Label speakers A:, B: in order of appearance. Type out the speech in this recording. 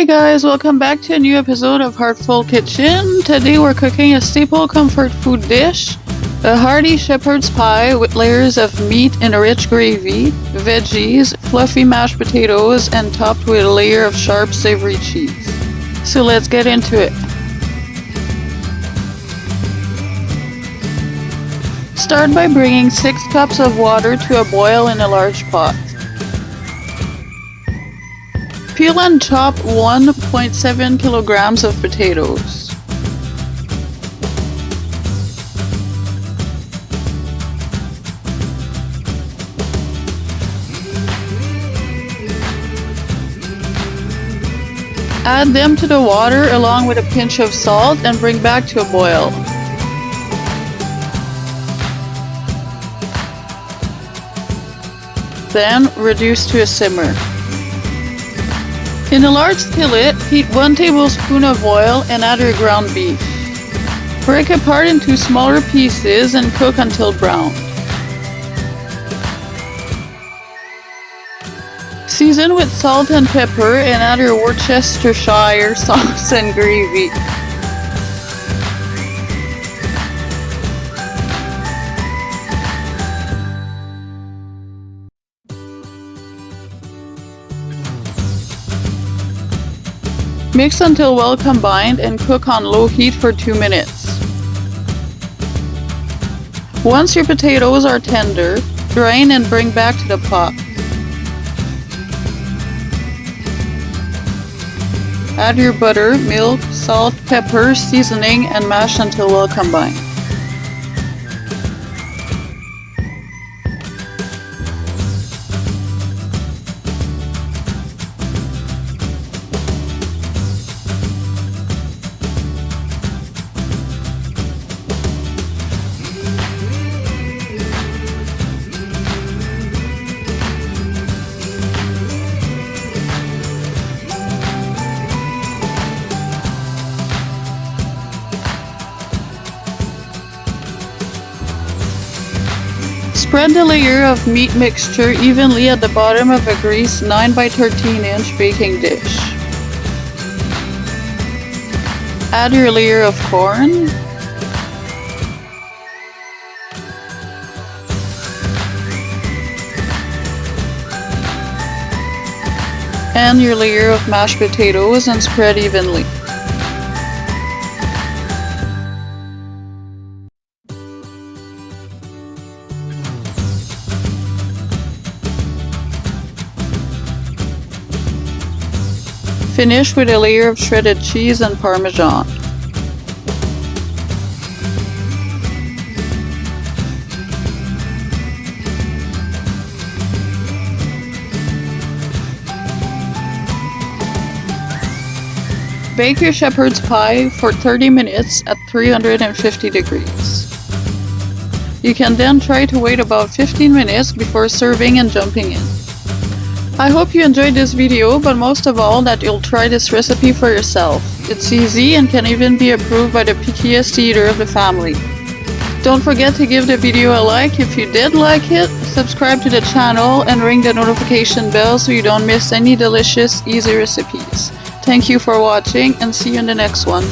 A: Hey guys, welcome back to a new episode of Hearthful Kitchen. Today we're cooking a staple comfort food dish, a hearty shepherd's pie with layers of meat in a rich gravy, veggies, fluffy mashed potatoes, and topped with a layer of sharp savory cheese. So let's get into it. Start by bringing 6 cups of water to a boil in a large pot. Peel and chop 1.7 kilograms of potatoes. Add them to the water along with a pinch of salt and bring back to a boil. Then reduce to a simmer. In a large skillet, heat 1 tablespoon of oil and add your ground beef. Break apart into smaller pieces and cook until brown. Season with salt and pepper and add your Worcestershire sauce and gravy. Mix until well combined and cook on low heat for 2 minutes. Once your potatoes are tender, drain and bring back to the pot. Add your butter, milk, salt, pepper, seasoning, and mash until well combined. Spread the layer of meat mixture evenly at the bottom of a greased 9 by 13 inch baking dish. Add your layer of corn, and your layer of mashed potatoes and spread evenly. Finish with a layer of shredded cheese and Parmesan. Bake your shepherd's pie for 30 minutes at 350 degrees. You can then try to wait about 15 minutes before serving and jumping in. I hope you enjoyed this video, but most of all that you'll try this recipe for yourself. It's easy and can even be approved by the pickiest eater of the family. Don't forget to give the video a like if you did like it, subscribe to the channel, and ring the notification bell so you don't miss any delicious, easy recipes. Thank you for watching and see you in the next one.